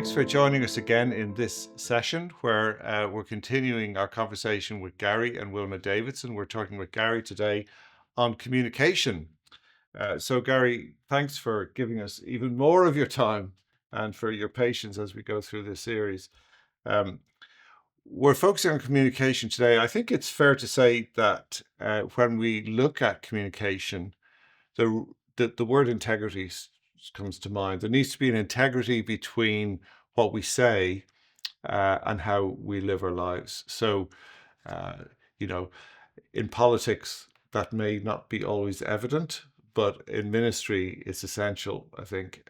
Thanks for joining us again in this session where we're continuing our conversation with Gary and Wilma Davidson. We're talking with Gary today on communication. So, Gary, thanks for giving us even more of your time and for your patience as we go through this series. Um, we're focusing on communication today. I think it's fair to say that when we look at communication, the the word integrity comes to mind. There needs to be an integrity between what we say and how we live our lives. So, uh, you know, in politics, that may not be always evident, but in ministry, it's essential, I think.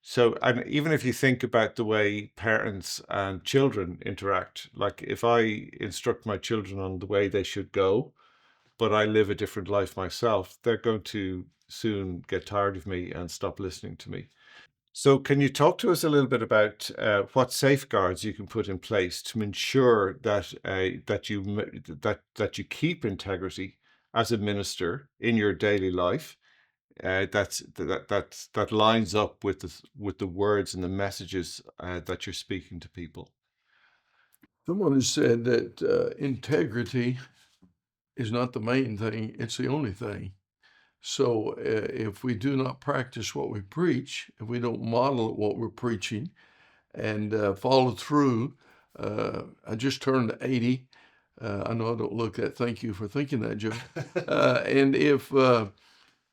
So, and even if you think about the way parents and children interact, like if I instruct my children on the way they should go, but I live a different life myself, they're going to soon get tired of me and stop listening to me. So, can you talk to us a little bit about what safeguards you can put in place to ensure that that you keep integrity as a minister in your daily life? That lines up with the words and the messages that you're speaking to people. Someone has said that integrity is not the main thing, it's the only thing. So if we do not practice what we preach, if we don't model what we're preaching and follow through, I just turned 80. I know I don't look that. Thank you for thinking that, Joe.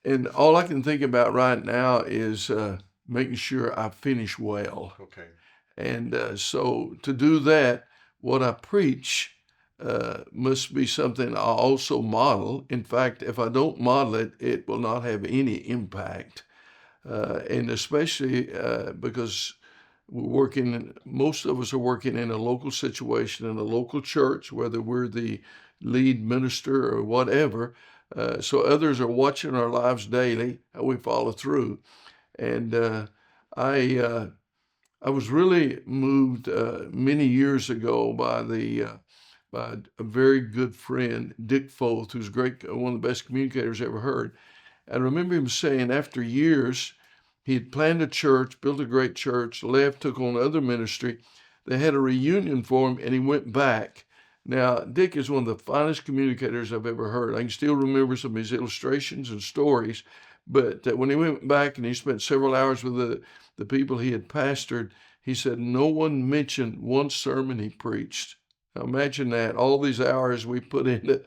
And all I can think about right now is making sure I finish well. Okay. And so to do that, what I preach must be something I also model. In fact, if I don't model it, it will not have any impact. And especially because most of us are working in a local situation, in a local church, whether we're the lead minister or whatever. So others are watching our lives daily, how we follow through. And I, uh, I was really moved many years ago by a very good friend, Dick Foth, who's great, one of the best communicators I ever heard. I remember him saying after years, he had planned a church, built a great church, left, took on other ministry. They had a reunion for him, and he went back. Now, Dick is one of the finest communicators I've ever heard. I can still remember some of his illustrations and stories. But when he went back and he spent several hours with the people he had pastored, he said no one mentioned one sermon he preached. Now imagine that, all these hours we put into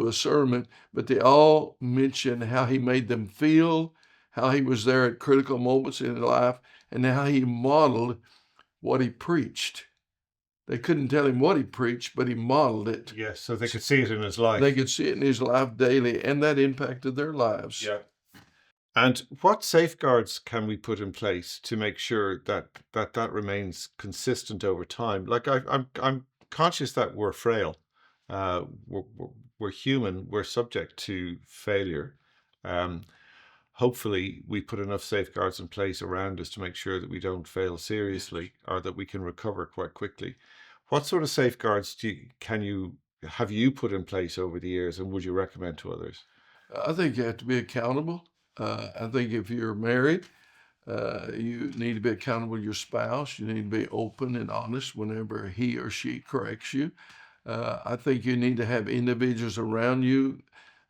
a sermon, but they all mentioned how he made them feel, how he was there at critical moments in life, and how he modeled what he preached. They couldn't tell him what he preached, but he modeled it. Yes, so they could see it in his life. They could see it in his life daily, and that impacted their lives. Yeah. And what safeguards can we put in place to make sure that remains consistent over time? Like I'm conscious that we're frail, we're human, we're subject to failure. Um, Hopefully, we put enough safeguards in place around us to make sure that we don't fail seriously or that we can recover quite quickly. What sort of safeguards have you put in place over the years, and would you recommend to others? I think you have to be accountable. I think if you're married, you need to be accountable to your spouse. You need to be open and honest whenever he or she corrects you. I think you need to have individuals around you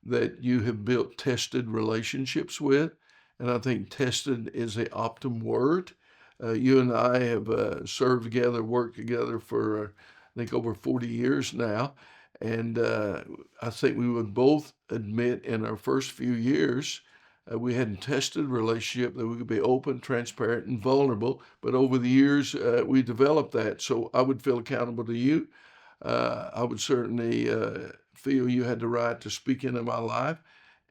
that you have built tested relationships with. And I think tested is the optimum word. You and I have served together, worked together for, I think, over 40 years now. And I think we would both admit in our first few years, we hadn't tested a relationship that we could be open, transparent, and vulnerable. But over the years, we developed that. So I would feel accountable to you. I would certainly feel you had the right to speak into my life.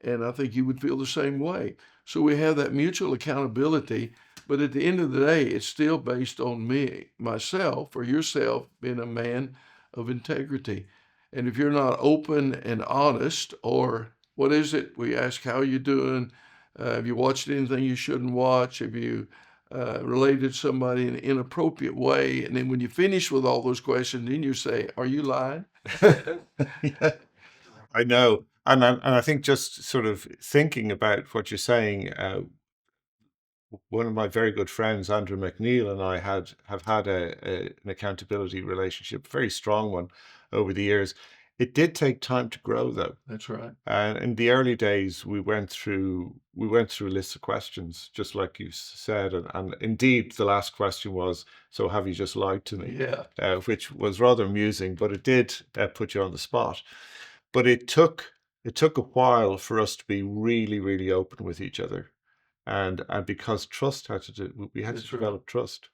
And I think you would feel the same way. So we have that mutual accountability. But at the end of the day, it's still based on me, myself, or yourself being a man of integrity. And if you're not open and honest, or what is it? We ask, how are you doing? Have you watched anything you shouldn't watch? Have you related to somebody in an inappropriate way? And then when you finish with all those questions, then you say, are you lying? Yeah, I know. And I think just sort of thinking about what you're saying, one of my very good friends, Andrew McNeil, and I have had an accountability relationship, a very strong one over the years. It did take time to grow, though. That's right. And in the early days, we went through lists of questions, just like you said, and indeed, the last question was, "So have you just lied to me?" Yeah, Which was rather amusing, but it did put you on the spot. But it took a while for us to be really, really open with each other, and because trust had to do, we had to that's right. develop trust.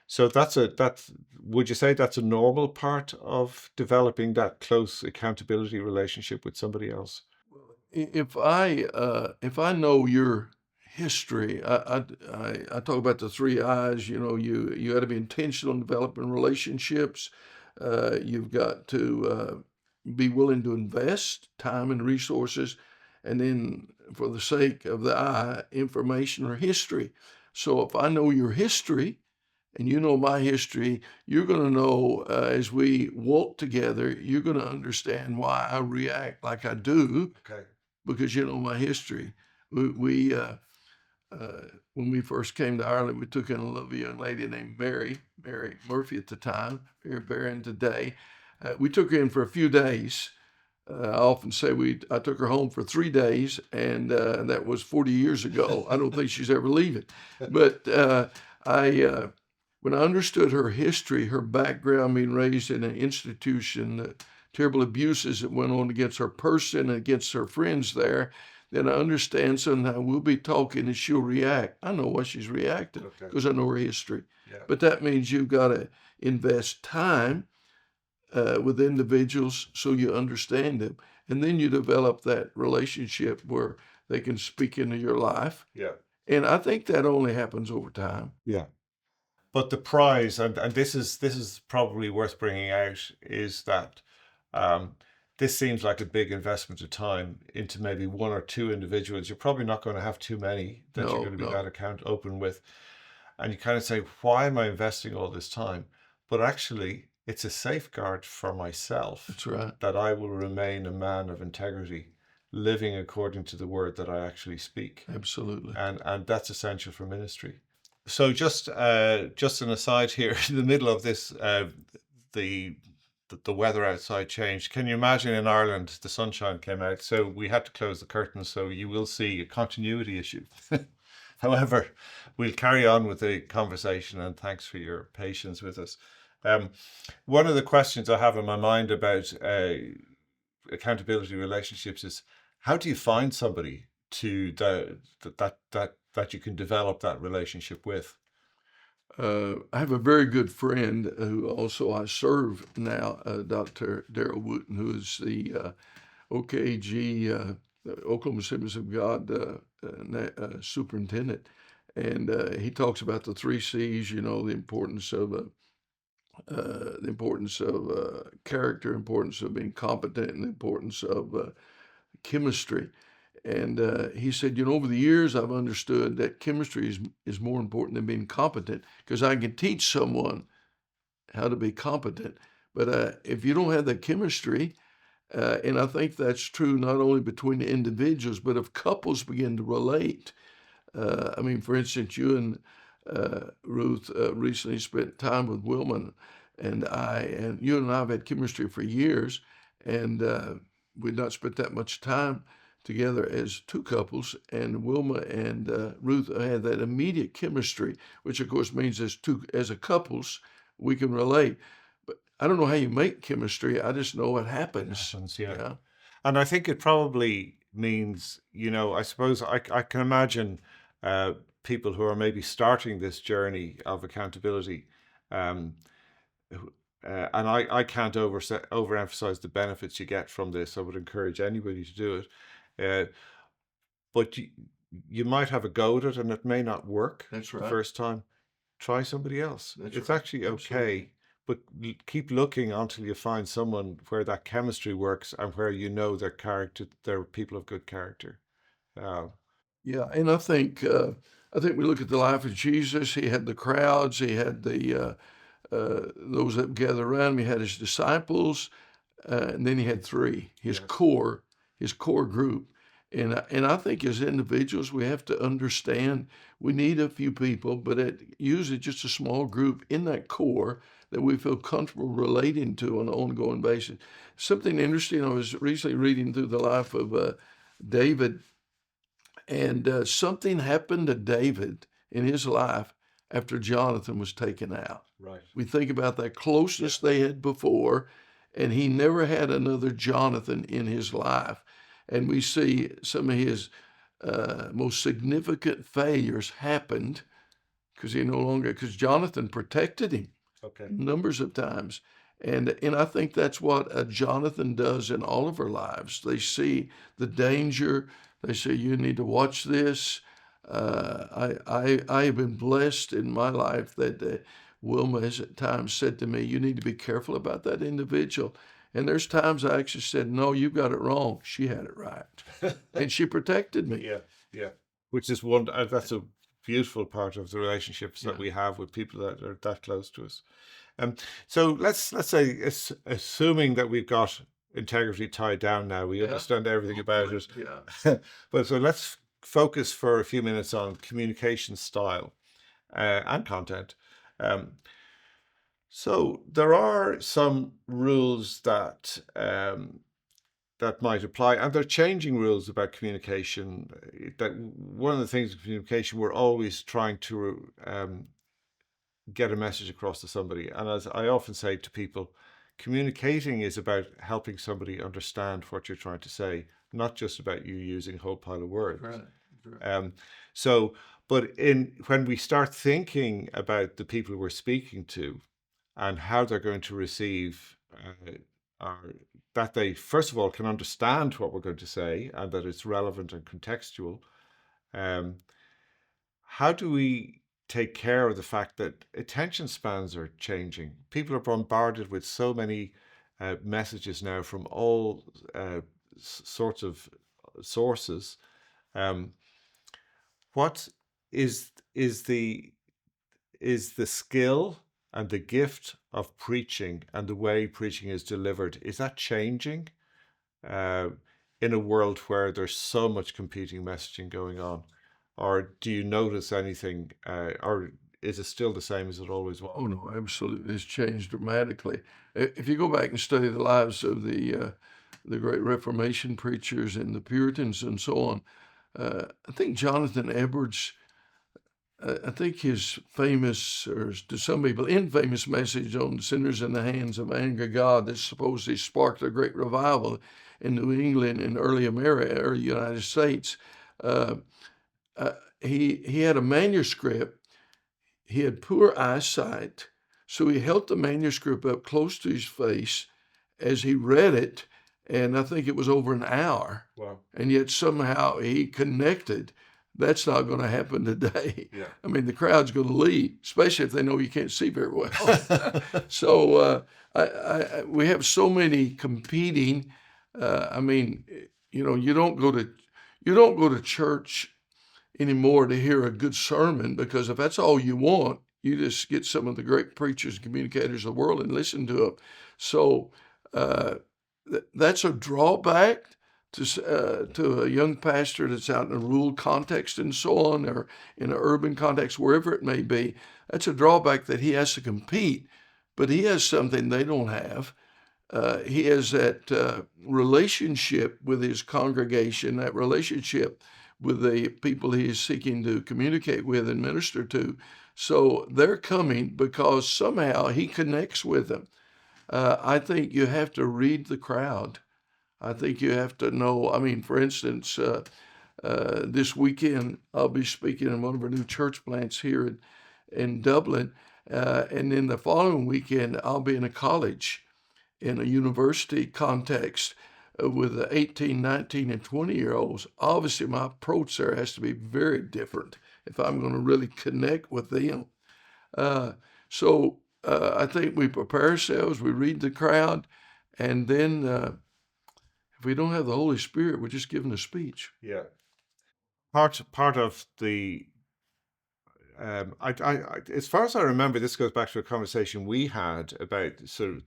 So that's would you say that's a normal part of developing that close accountability relationship with somebody else? If I know your history, I talk about the three I's. You know, you got to be intentional in developing relationships. You've got to be willing to invest time and resources, and then for the sake of the I, information or history. So if I know your history and you know my history, you're going to know as we walk together, you're going to understand why I react like I do Okay. because you know my history. We uh, when we first came to Ireland, we took in a lovely young lady named Mary Murphy at the time, Mary Barron today. We took her in for a few days. I often say I took her home for 3 days, and that was 40 years ago. I don't think she's ever leaving. But I, when I understood her history, her background, being raised in an institution, the terrible abuses that went on against her person and against her friends there, then I understand somehow we'll be talking and she'll react. I know why she's reacting Okay. because I know her history. Yeah. But that means you've got to invest time with individuals so you understand them. And then you develop that relationship where they can speak into your life. Yeah. And I think that only happens over time. Yeah. But the prize, and this is probably worth bringing out, is that um, this seems like a big investment of time into maybe one or two individuals. You're probably not going to have too many that you're No, going to be that no, account open with. And you kind of say, why am I investing all this time? But actually, it's a safeguard for myself that's right. that I will remain a man of integrity, living according to the word that I actually speak. Absolutely. And that's essential for ministry. So just an aside here, in the middle of this, the the weather outside changed. Can you imagine in Ireland the sunshine came out, so we had to close the curtains. So you will see a continuity issue. However, we'll carry on with the conversation, and thanks for your patience with us. Um, one of the questions I have in my mind about accountability relationships is, how do you find somebody to that you can develop that relationship with? I have a very good friend who also I serve now, Dr. Darrell Wooten, who is the OKG, Oklahoma Assemblies of God superintendent. And he talks about the three C's, you know, the importance of character, importance of being competent, and the importance of chemistry. And he said, you know, over the years, I've understood that chemistry is more important than being competent because I can teach someone how to be competent. But if you don't have the chemistry, and I think that's true not only between the individuals, but if couples begin to relate. I mean, for instance, you and Ruth recently spent time with Wilma and you and I have had chemistry for years, and we'd not spent that much time together as two couples. And Wilma and Ruth had that immediate chemistry, which of course means as a couples we can relate. But I don't know how you make chemistry. I just know it It happens. happens, yeah. Yeah, And I think it probably means, I suppose I can imagine uh, people who are maybe starting this journey of accountability. Um, and I can't overemphasize the benefits you get from this. I would encourage anybody to do it. Uh, but you might have a go at it and it may not work that's the right. first time. Try somebody else. That's It's right. actually Absolutely. okay, but keep looking until you find someone where that chemistry works and where you know their character, they're people of good character. Uh, Yeah, and I think we look at the life of Jesus. He had the crowds. He had the those that gathered around him. He had his disciples, and then he had three, yes. his core group. And I think as individuals, we have to understand we need a few people, but usually just a small group in that core that we feel comfortable relating to on an ongoing basis. Something interesting, I was recently reading through the life of David, and something happened to David in his life after Jonathan was taken out. Right. We think about that closeness they had before, and he never had another Jonathan in his life. And we see some of his most significant failures happened because Jonathan protected him Okay. numbers of times. And I think that's what a Jonathan does in all of our lives. They see the danger. They say, you need to watch this. I have been blessed in my life that Wilma has at times said to me, you need to be careful about that individual. And there's times I actually said, no, you got it wrong. She had it right. And she protected me. Yeah, yeah. Which is one, that's a beautiful part of the relationships that Yeah. we have with people that are that close to us. So let's say, assuming that we've got integrity tied down now, we Yeah. understand everything about it. Yeah. But so let's focus for a few minutes on communication style and content. So there are some rules that that might apply, and they're changing rules about communication. That one of the things in communication, we're always trying to get a message across to somebody. And as I often say to people, communicating is about helping somebody understand what you're trying to say, not just about you using a whole pile of words. Right. Right. So, but when we start thinking about the people we're speaking to and how they're going to receive our, that they first of all can understand what we're going to say and that it's relevant and contextual. How do we take care of the fact that attention spans are changing? People are bombarded with so many messages now from all sorts of sources. Um, what is the skill and the gift of preaching and the way preaching is delivered? Is that changing uh, in a world where there's so much competing messaging going on? Or do you notice anything, or is it still the same as it always was? Oh no, absolutely. It's changed dramatically. If you go back and study the lives of the great Reformation preachers and the Puritans and so on, I think Jonathan Edwards, I think his famous, or to some people, infamous message on sinners in the hands of angry God that supposedly sparked a great revival in New England and early America, early United States. Uh, he had a manuscript. He had poor eyesight, so he held the manuscript up close to his face as he read it, and I think it was over an hour. Wow. And yet somehow he connected. That's not going to happen today. Yeah. I mean, the crowd's going to leave, especially if they know you can't see very well. So we have so many competing. I mean, you don't go to church anymore to hear a good sermon, because if that's all you want, you just get some of the great preachers and communicators of the world and listen to them. So that's a drawback to a young pastor that's out in a rural context and so on, or in an urban context, wherever it may be. That's a drawback that he has to compete, but he has something they don't have. He has that relationship with his congregation, that relationship with the people he is seeking to communicate with and minister to. So they're coming because somehow he connects with them. I think you have to read the crowd. I think you have to know. I mean, for instance, this weekend I'll be speaking in one of our new church plants here in Dublin. And then the following weekend I'll be in a college, in a university context, with the 18, 19, and 20-year-olds. Obviously, my approach there has to be very different if I'm going to really connect with them. So I think we prepare ourselves, we read the crowd, and then if we don't have the Holy Spirit, we're just giving a speech. Yeah. Part of the as far as I remember, this goes back to a conversation we had about sort of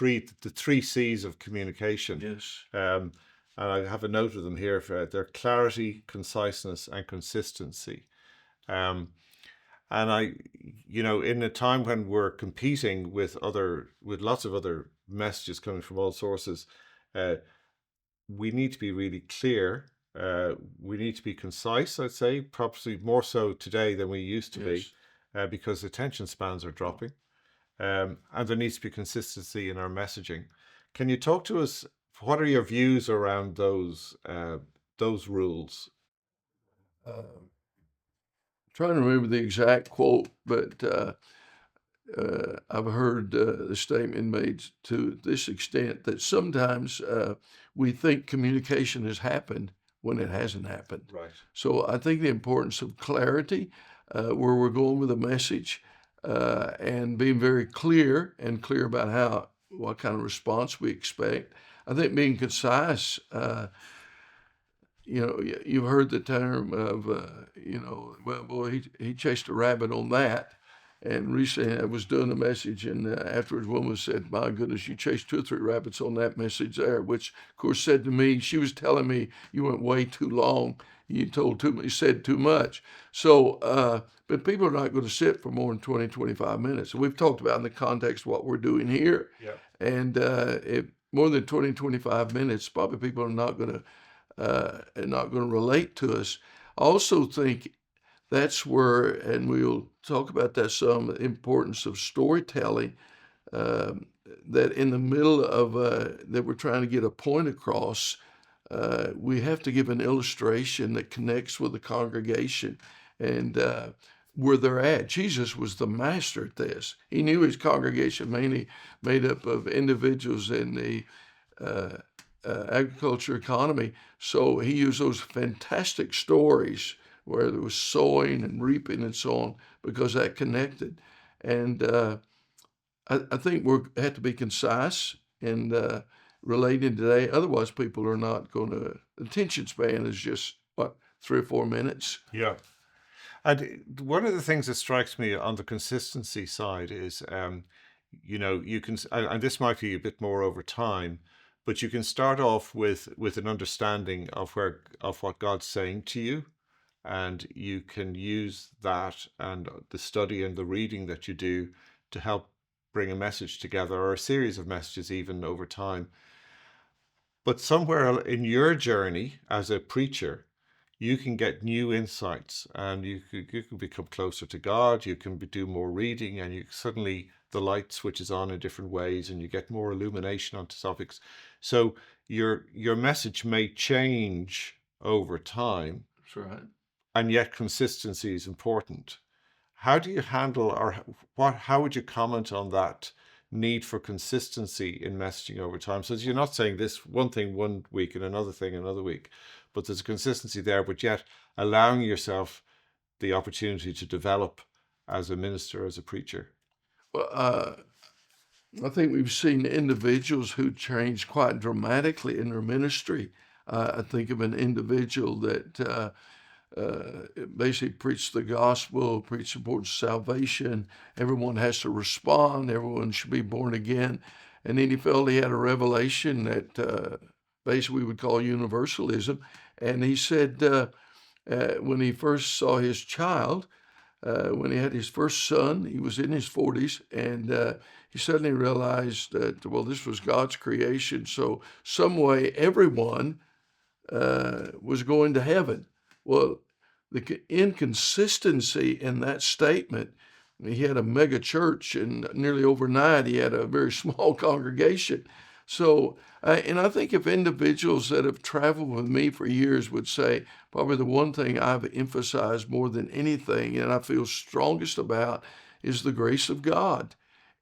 the three C's of communication. Yes. and I have a note of them here for their clarity, conciseness, and consistency. Um, and in a time when we're competing with lots of other messages coming from all sources, uh, we need to be really clear. We need to be concise, I'd say, probably more so today than we used to be, Yes. because attention spans are dropping. And there needs to be consistency in our messaging. Can you talk to us? What are your views around those rules? Uh, Trying to remember the exact quote, but I've heard the statement made to this extent that sometimes we think communication has happened when it hasn't happened. Right. So I think the importance of clarity, where we're going with a message, and being very clear and clear about what kind of response we expect. I think being concise. You've heard the term of, well, boy, he chased a rabbit on that. And recently I was doing a message, and afterwards, one was said, "My goodness, you chased 2 or 3 rabbits on that message there," which, of course, said to me, she was telling me you went way too long. You said too much. So, but people are not going to sit for more than 20, 25 minutes. And we've talked about in the context of what we're doing here. Yeah. And if more than 20, 25 minutes, probably people are not going to relate to us. I also think that's where, and we'll talk about that some, the importance of storytelling. um, that in the middle of that we're trying to get a point across, we have to give an illustration that connects with the congregation and where they're at. Jesus was the master at this. He knew his congregation mainly made up of individuals in the uh, agriculture economy. So he used those fantastic stories where there was sowing and reaping and so on because that connected. And I think we have to be concise and relating today. Otherwise, people are not going to. Attention span is just what, 3 or 4 minutes. Yeah. And one of the things that strikes me on the consistency side is, you can, and this might be a bit more over time, but you can start off with an understanding of what God's saying to you, and you can use that and the study and the reading that you do to help bring a message together, or a series of messages even over time. But somewhere in your journey as a preacher, you can get new insights, and you can become closer to God. You can do more reading, and you suddenly the light switches on in different ways, and you get more illumination onto topics. So your message may change over time, That's right. and yet consistency is important. How do you handle, or how would you comment on that need for consistency in messaging over time? So you're not saying this one thing one week and another thing another week, but there's a consistency there, but yet allowing yourself the opportunity to develop as a minister, as a preacher. Well, I think we've seen individuals who changed quite dramatically in their ministry. I think of an individual that basically preached the gospel, preached the importance of salvation. Everyone has to respond. Everyone should be born again. And then he felt he had a revelation that basically we would call universalism. And he said when he first saw his child, when he had his first son, he was in his 40s, and he suddenly realized that, well, this was God's creation. So some way everyone was going to heaven. Well, the inconsistency in that statement, he had a mega church, and nearly overnight he had a very small congregation. So, and I think if individuals that have traveled with me for years would say, probably the one thing I've emphasized more than anything, and I feel strongest about, is the grace of God.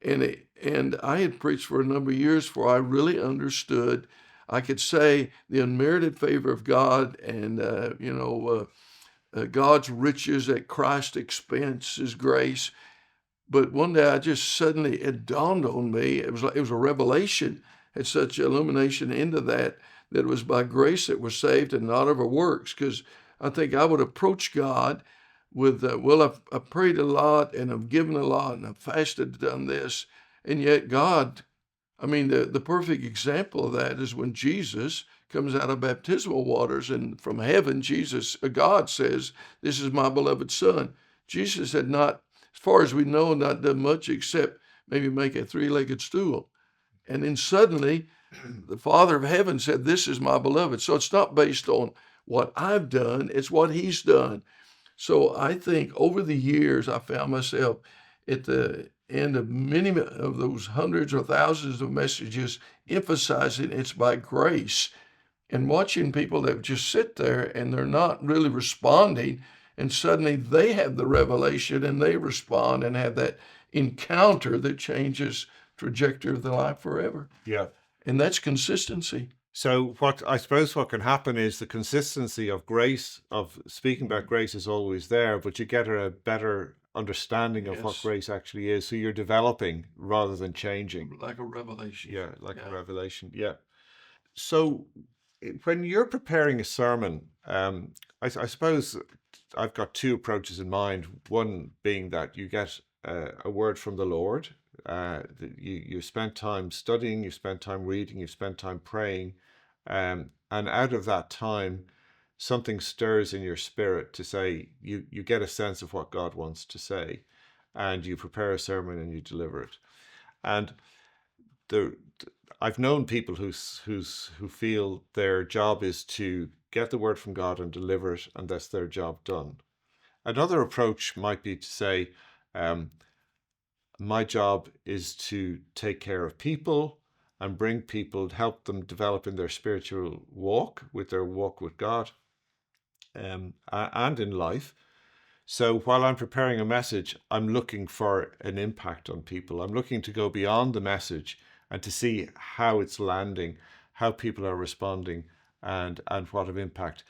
And I had preached for a number of years before I really understood. I could say the unmerited favor of God and, God's riches at Christ's expense, His grace. But one day I just suddenly, it dawned on me, it was like it was a revelation, had such illumination into that it was by grace that we're saved and not of our works. Because I think I would approach God with, well, I've prayed a lot and I've given a lot and I've fasted, done this. And yet God, I mean, the perfect example of that is when Jesus comes out of baptismal waters, and from heaven, God says, "This is my beloved Son." Jesus had not, as far as we know, not done much except maybe make a three-legged stool. And then suddenly, the Father of heaven said, "This is my beloved." So it's not based on what I've done, it's what he's done. So I think over the years, I found myself at the end of many of those hundreds or thousands of messages emphasizing it's by grace, and watching people that just sit there and they're not really responding, and suddenly they have the revelation and they respond and have that encounter that changes trajectory of their life forever. Yeah. And that's consistency. So what I suppose what can happen is the consistency of grace, of speaking about grace, is always there, but you get a better understanding of what Yes, grace actually is. So you're developing rather than changing. like a revelation. Yeah, like a Yeah. revelation. Yeah. So when you're preparing a sermon, I suppose I've got two approaches in mind. One being that you get a word from the Lord. You spent time studying, you spent time reading, you spent time praying, and out of that time, something stirs in your spirit to say you get a sense of what God wants to say, and you prepare a sermon and you deliver it. And the I've known people who feel their job is to get the word from God and deliver it, and that's their job done. Another approach might be to say, um, my job is to take care of people and bring people, help them develop in their spiritual walk, with their walk with God, and in life. So while I'm preparing a message, I'm looking for an impact on people. I'm looking to go beyond the message and to see how it's landing, how people are responding, and what of impact.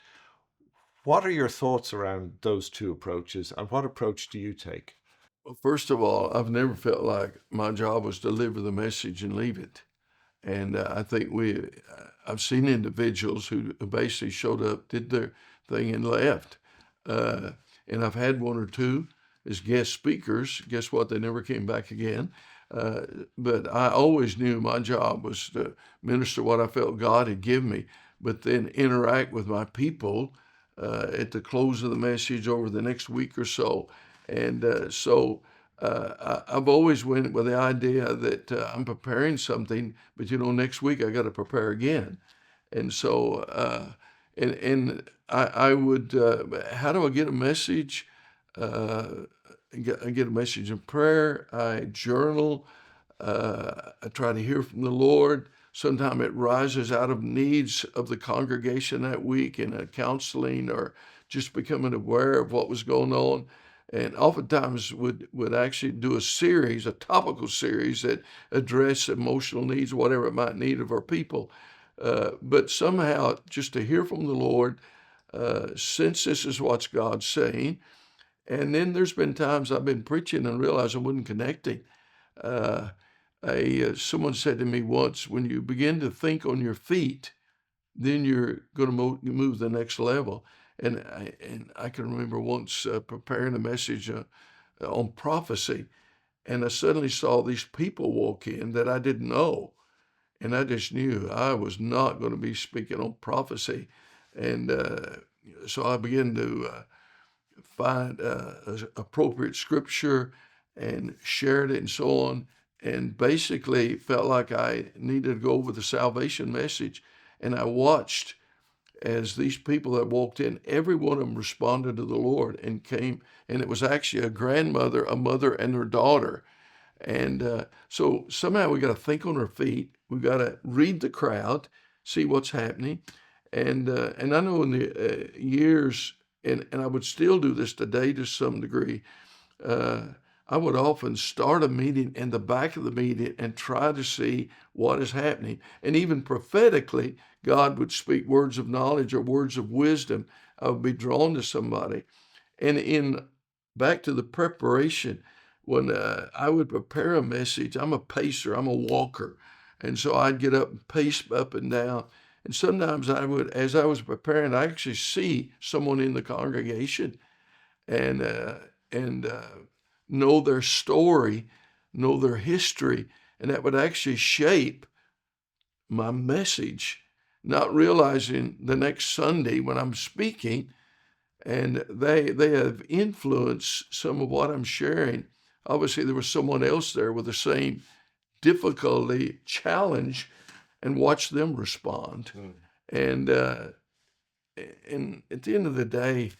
What are your thoughts around those two approaches, and what approach do you take? Well, first of all, I've never felt like my job was to deliver the message and leave it. And I think I've seen individuals who basically showed up, did their thing, and left. Uh, and I've had one or two as guest speakers. Guess what? They never came back again. Uh, but I always knew my job was to minister what I felt God had given me, but then interact with my people at the close of the message over the next week or so. And I've always went with the idea that I'm preparing something, but next week I got to prepare again. And so, and I would, how do I get a message? I get a message in prayer. I journal. I try to hear from the Lord. Sometimes it rises out of needs of the congregation that week in a counseling or just becoming aware of what was going on. And oftentimes would actually do a series, a topical series that address emotional needs, whatever it might need of our people. But somehow just to hear from the Lord, since this is what God's saying. And then there's been times I've been preaching and realized I wasn't connecting. Uh, Someone said to me once, when you begin to think on your feet, then you're going to move the next level. And I can remember once preparing a message on prophecy, and I suddenly saw these people walk in that I didn't know, and I just knew I was not going to be speaking on prophecy. And so I began to find appropriate scripture and shared it and so on, and basically felt like I needed to go over the salvation message. And I watched as these people that walked in, every one of them responded to the Lord and came, and it was actually a grandmother, a mother, and her daughter. And so somehow we got to think on our feet. We got to read the crowd, see what's happening. And I know in the years, and I would still do this today to some degree, uh, I would often start a meeting in the back of the meeting and try to see what is happening. And even prophetically, God would speak words of knowledge or words of wisdom. I would be drawn to somebody. And in back to the preparation, when I would prepare a message, I'm a pacer, I'm a walker. And so I'd get up and pace up and down. And sometimes I would, as I was preparing, I actually see someone in the congregation and uh, and know their story, know their history, and that would actually shape my message. not realizing the next Sunday when I'm speaking, and they have influenced some of what I'm sharing. Obviously, there was someone else there with the same difficulty, challenge, and watch them respond. Mm. And at the end of the day,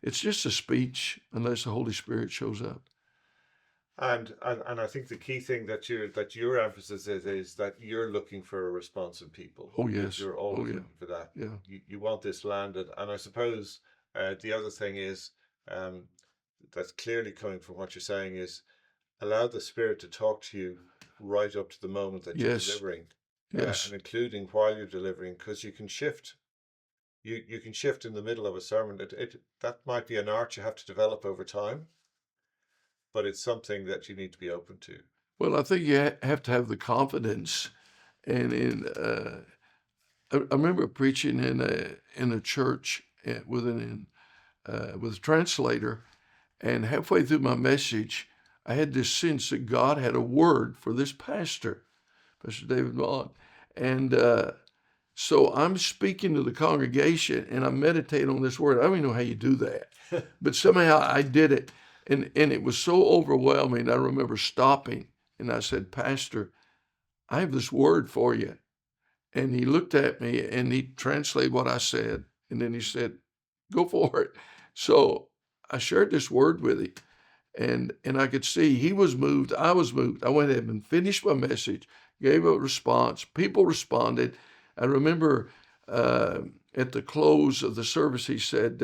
it's just a speech unless the Holy Spirit shows up. And I think the key thing that your emphasis is that you're looking for a response in people. Oh yes, You're oh always yeah, looking for that. yeah, You want this landed, and I suppose the other thing is um, that's clearly coming from what you're saying is allow the Spirit to talk to you right up to the moment that you're yes, delivering, yes. and including while you're delivering, because you can shift. You can shift in the middle of a sermon. That might be an art you have to develop over time, but it's something that you need to be open to. Well, I think you have to have the confidence, and I remember preaching in a church with a translator, and halfway through my message, I had this sense that God had a word for this pastor, Pastor David Vaughn, and so I'm speaking to the congregation, and I meditate on this word. I don't even know how you do that, but somehow I did it, and it was so overwhelming. I remember stopping, and I said, Pastor, I have this word for you. And he looked at me and he translated what I said. And then he said, go for it. So I shared this word with him. And I could see he was moved. I was moved. I went ahead and finished my message, gave a response. People responded. I remember at the close of the service, he said,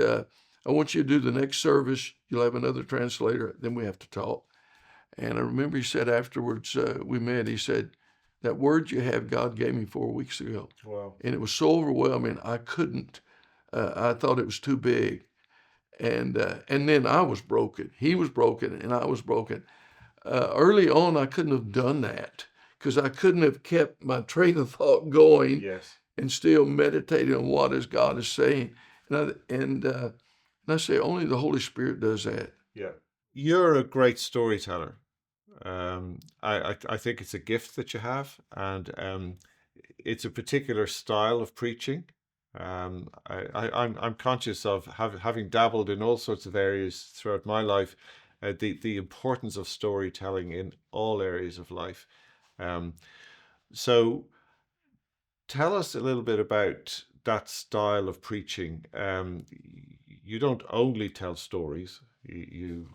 I want you to do the next service. You'll have another translator. Then we have to talk. And I remember he said afterwards, we met, he said, that word you have, God gave me 4 weeks ago. Wow. And it was so overwhelming, I couldn't. I thought it was too big. And then I was broken. He was broken, and I was broken. Early on, I couldn't have done that because I couldn't have kept my train of thought going Yes. and still meditating on what is God is saying. And I say only the Holy Spirit does that. Yeah. You're a great storyteller. I think it's a gift that you have, and it's a particular style of preaching. I'm conscious of having dabbled in all sorts of areas throughout my life, the importance of storytelling in all areas of life. Um, so tell us a little bit about that style of preaching. You don't only tell stories.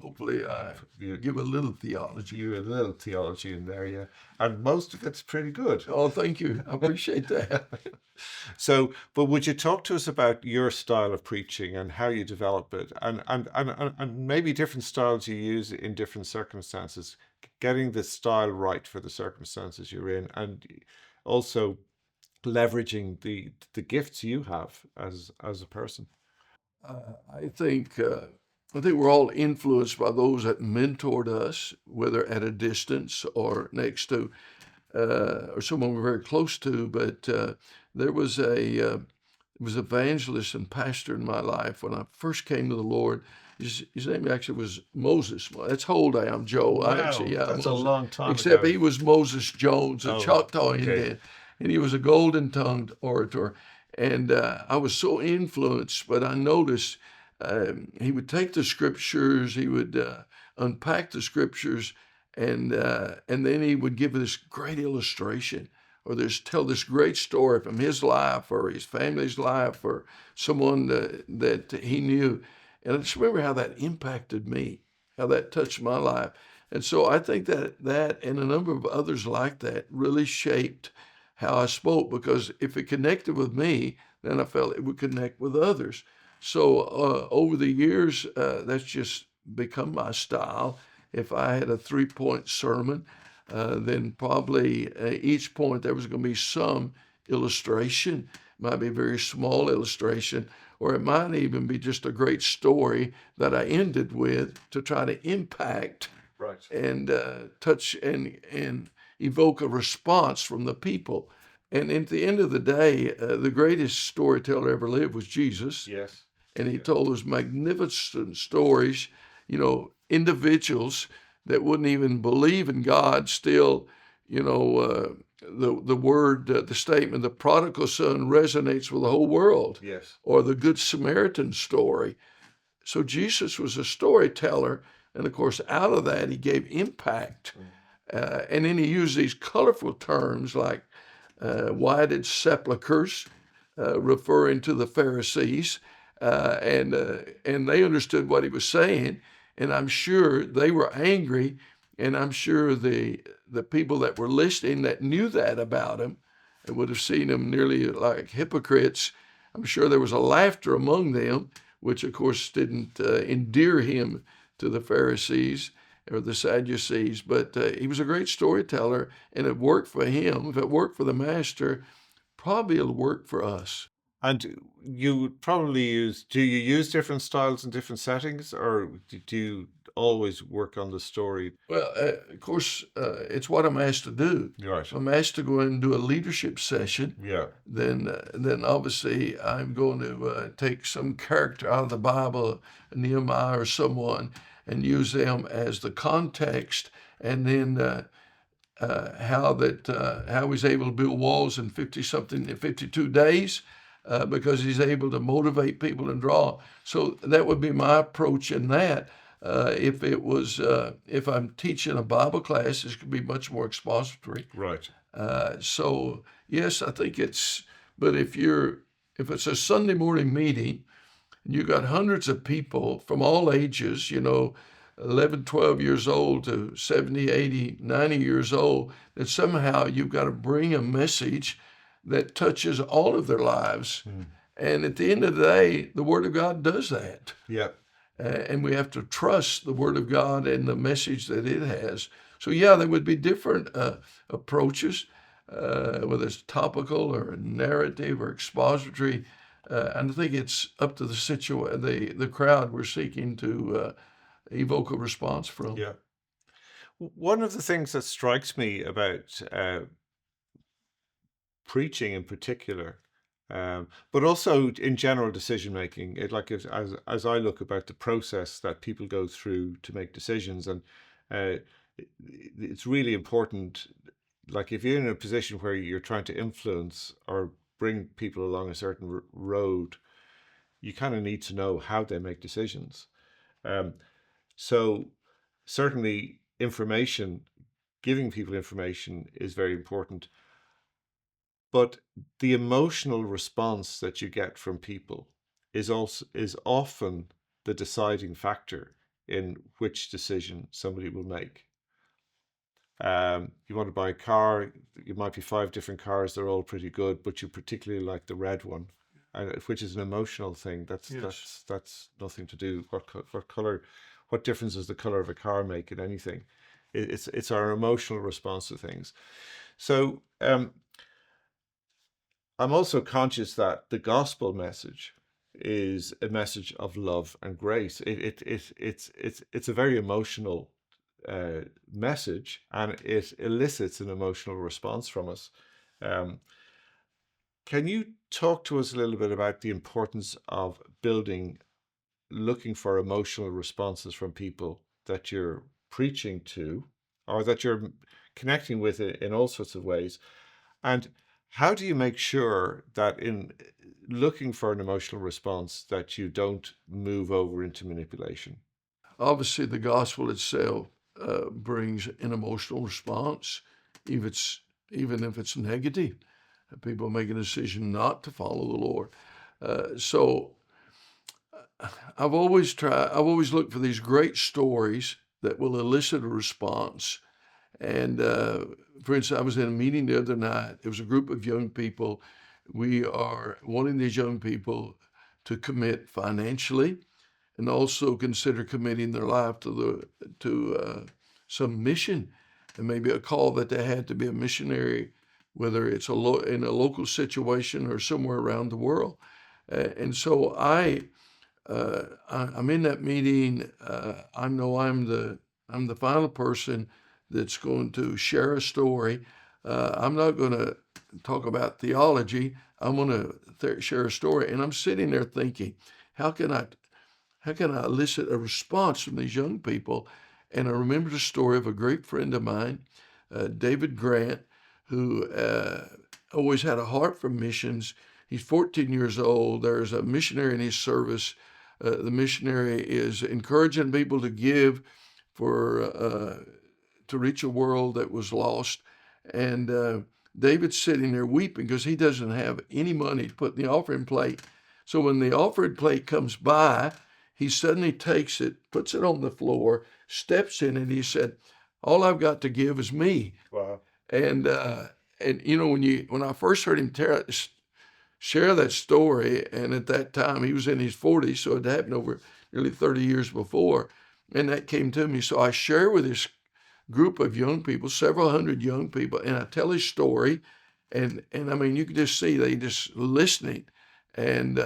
Hopefully, I You give a little theology. you a little theology in there, yeah, and most of it's pretty good. Oh, thank you. I appreciate that. So, but would you talk to us about your style of preaching and how you develop it, and maybe different styles you use in different circumstances, getting the style right for the circumstances you're in, and also leveraging the gifts you have as a person. I think we're all influenced by those that mentored us, whether at a distance or next to, or someone we're very close to. But there was was evangelist and pastor in my life when I first came to the Lord. His name actually was Moses. That's how old I am, Joe. I Wow, actually, yeah, that's a Moses. long time Except ago. he was Moses Jones, a Oh, Choctaw okay. Indian, and he was a golden-tongued orator. And I was so influenced, but I noticed he would take the scriptures, he would unpack the scriptures, and then he would give this great illustration or tell this great story from his life or his family's life or someone that he knew. And I just remember how that impacted me, how that touched my life. And so I think that and a number of others like that really shaped how I spoke because if it connected with me, then I felt it would connect with others. So over the years, that's just become my style. If I had a 3-point sermon, then probably each point there was going to be some illustration. It might be a very small illustration, or it might even be just a great story that I ended with to try to impact Right. and touch and evoke a response from the people. And at the end of the day, the greatest storyteller ever lived was Jesus. Yes. And he Yeah. told those magnificent stories, individuals that wouldn't even believe in God still, the word, the statement, the prodigal son resonates with the whole world, Yes. or the Good Samaritan story. So Jesus was a storyteller, and of course, out of that, he gave impact. And then he used these colorful terms like whited sepulchres, referring to the Pharisees, and they understood what he was saying. And I'm sure they were angry, and I'm sure the people that were listening that knew that about him and would have seen them nearly like hypocrites. I'm sure there was a laughter among them, which of course didn't endear him to the Pharisees or the Sadducees, but he was a great storyteller, and it worked for him. If it worked for the master, probably it'll work for us. And you would probably do you use different styles in different settings, or do you always work on the story? Well, of course, it's what I'm asked to do. Right. If I'm asked to go in and do a leadership session, Yeah. then obviously I'm going to take some character out of the Bible, Nehemiah or someone, and use them as the context, and then how he's able to build walls in 50 something in 52 days. Because he's able to motivate people and draw. So that would be my approach in that. If I'm teaching a Bible class, this could be much more expository. Right. So yes, I think but if it's a Sunday morning meeting, and you got hundreds of people from all ages, 11, 12 years old to 70, 80, 90 years old, that somehow you've got to bring a message that touches all of their lives. And at the end of the day, the Word of God does that. Yeah. And we have to trust the Word of God and the message that it has. So, yeah, there would be different approaches, whether it's topical or narrative or expository. And I think it's up to the crowd we're seeking to evoke a response from. Yeah. One of the things that strikes me about preaching in particular, but also in general decision making, as I look about the process that people go through to make decisions, and uh, it's really important. Like if you're in a position where you're trying to influence or bring people along a certain road, you kind of need to know how they make decisions. Um, so certainly information, giving people information is very important. But the emotional response that you get from people is often the deciding factor in which decision somebody will make. You want to buy a car, it might be five different cars, they're all pretty good, but you particularly like the red one, which is an emotional thing. That's nothing to do. What color, what difference does the color of a car make in anything? It's our emotional response to things. So I'm also conscious that the gospel message is a message of love and grace. It's a very emotional message, and it elicits an emotional response from us. Um, can you talk to us a little bit about the importance of looking for emotional responses from people that you're preaching to, or that you're connecting with in all sorts of ways? And how do you make sure that in looking for an emotional response that you don't move over into manipulation? Obviously, the gospel itself brings an emotional response, even if it's negative. People make a decision not to follow the Lord. So I've always looked for these great stories that will elicit a response. And for instance, I was in a meeting the other night. It was a group of young people. We are wanting these young people to commit financially and also consider committing their life to some mission, and maybe a call that they had to be a missionary, whether it's in a local situation or somewhere around the world. And so I'm in that meeting. I know I'm the final person that's going to share a story. I'm not going to talk about theology. I'm going to share a story, and I'm sitting there thinking, how can I elicit a response from these young people? And I remember the story of a great friend of mine, David Grant, who always had a heart for missions. He's 14 years old. There's a missionary in his service. The missionary is encouraging people to give for to reach a world that was lost. And David's sitting there weeping because he doesn't have any money to put in the offering plate. So when the offering plate comes by, he suddenly takes it, puts it on the floor, steps in, and he said, "All I've got to give is me." Wow. And you know, when I first heard him share that story, and at that time he was in his 40s, so it happened over nearly 30 years before, and that came to me. So I share with this group of young people, several hundred young people, and I tell his story, and I mean, you can just see they just listening, and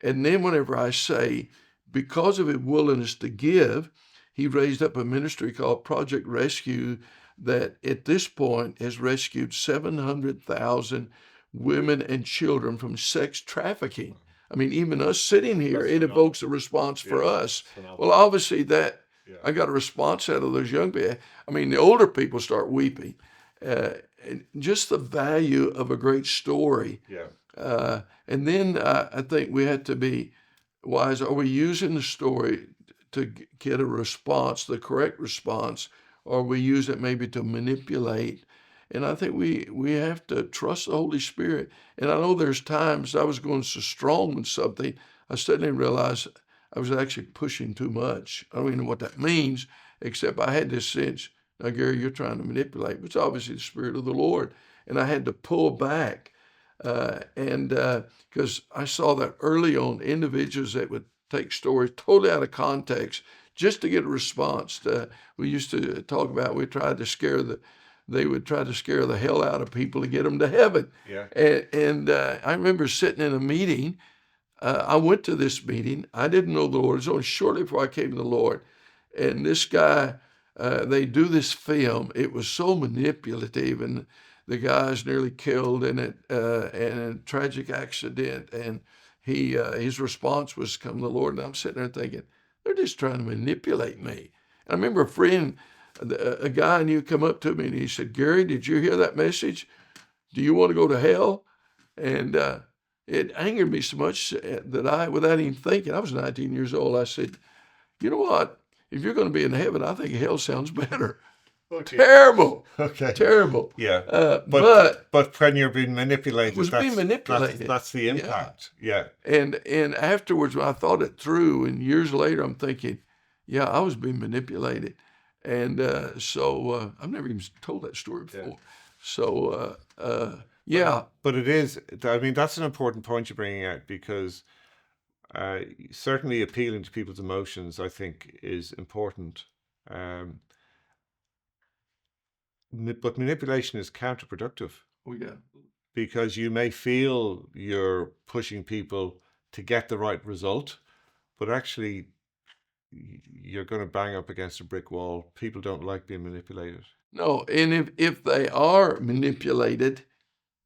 then whenever I say, because of his willingness to give, he raised up a ministry called Project Rescue that at this point has rescued 700,000 women and children from sex trafficking. I mean, even us sitting here, That's it phenomenal. evokes a response for Yeah, us. phenomenal. Well, obviously that Yeah. I got a response out of those young people. I mean, the older people start weeping. And just the value of a great story. Yeah. And then I think we have to be wise. Are we using the story to get a response, the correct response, or we use it maybe to manipulate? And I think we have to trust the Holy Spirit. And I know there's times I was going so strong with something, I suddenly realized I was actually pushing too much. I don't even know what that means, except I had this sense, now, Gary, you're trying to manipulate, which is obviously the Spirit of the Lord. And I had to pull back. And because I saw that early on, individuals that would take stories totally out of context just to get a response. We used to talk about, they would try to scare the hell out of people to get them to heaven. Yeah. And I remember sitting in a meeting. I went to this meeting. I didn't know the Lord. It was only shortly before I came to the Lord. And this guy, they do this film. It was so manipulative, and the guy's nearly killed in it, in a tragic accident. And his response was, "Come to the Lord." And I'm sitting there thinking, they're just trying to manipulate me. And I remember a guy I knew come up to me and he said, "Gary, did you hear that message? Do you want to go to hell?" And it angered me so much that without even thinking, I was 19 years old, I said, "You know what? If you're going to be in heaven, I think hell sounds better." Okay. Terrible. Okay. Terrible. Yeah. But when you're being manipulated, was being manipulated. That's the impact. Yeah. And afterwards, when I thought it through, and years later, I'm thinking, yeah, I was being manipulated. And so I've never even told that story before. Yeah. So, yeah. But it is, I mean, that's an important point you're bringing out, because certainly appealing to people's emotions, I think, is important. But manipulation is counterproductive, Yeah. because you may feel you're pushing people to get the right result, but actually you're going to bang up against a brick wall. People don't like being manipulated. No, and if they are manipulated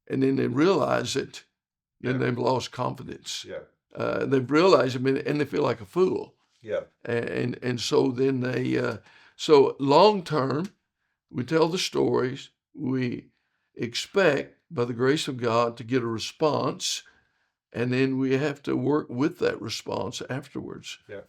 and then they realize it, then Yeah. they've lost confidence. Yeah. They've realized it, and they feel like a fool. Yeah. And so then so long term, we tell the stories, we expect by the grace of God to get a response, and then we have to work with that response afterwards. Yeah.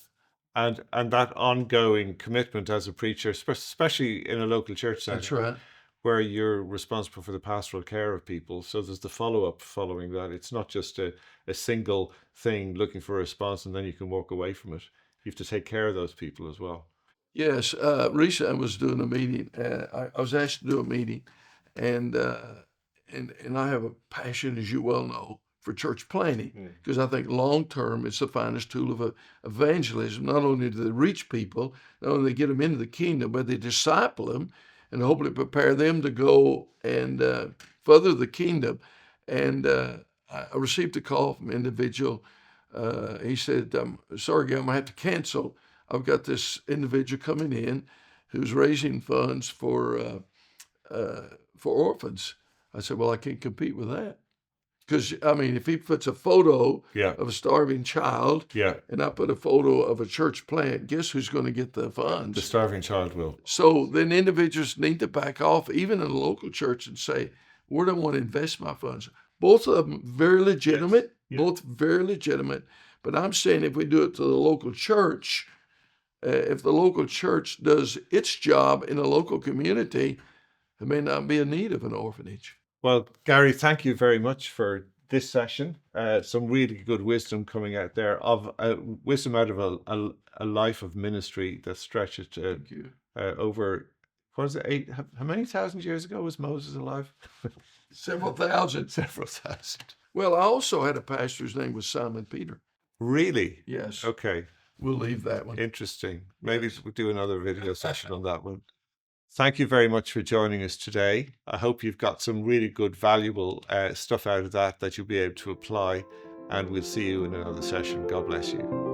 And that ongoing commitment as a preacher, especially in a local church setting, That's right. where you're responsible for the pastoral care of people. So there's the follow-up following that. It's not just a single thing looking for a response and then you can walk away from it. You have to take care of those people as well. Yes, recently I was doing a meeting. I was asked to do a meeting, and I have a passion, as you well know, for church planting, because I think long term it's the finest tool of evangelism. Not only do they reach people, not only do they get them into the kingdom, but they disciple them and hopefully prepare them to go and further the kingdom. And I received a call from an individual. He said, "Sorry, Gary, I'm gonna have to cancel. I've got this individual coming in who's raising funds for orphans." I said, "Well, I can't compete with that." Because, I mean, if he puts a photo Yeah. of a starving child Yeah. and I put a photo of a church plant, guess who's going to get the funds? The starving child will. So then individuals need to back off, even in a local church, and say, Where do I want to invest my funds? Both of them very legitimate, Yes. both very legitimate. But I'm saying if we do it to the local church, if the local church does its job in a local community, there may not be a need of an orphanage. Well, Gary, thank you very much for this session. Some really good wisdom coming out there, of wisdom out of a life of ministry that stretches Thank you. over, what is it, how many thousand years ago was Moses alive? Several thousand. Several thousand. Well, I also had a pastor whose name was Simon Peter. Really? Yes. Okay. We'll leave that one. Interesting. Maybe Yes. we'll do another video session on that one. Thank you very much for joining us today. I hope you've got some really good, valuable stuff out of that you'll be able to apply. And we'll see you in another session. God bless you.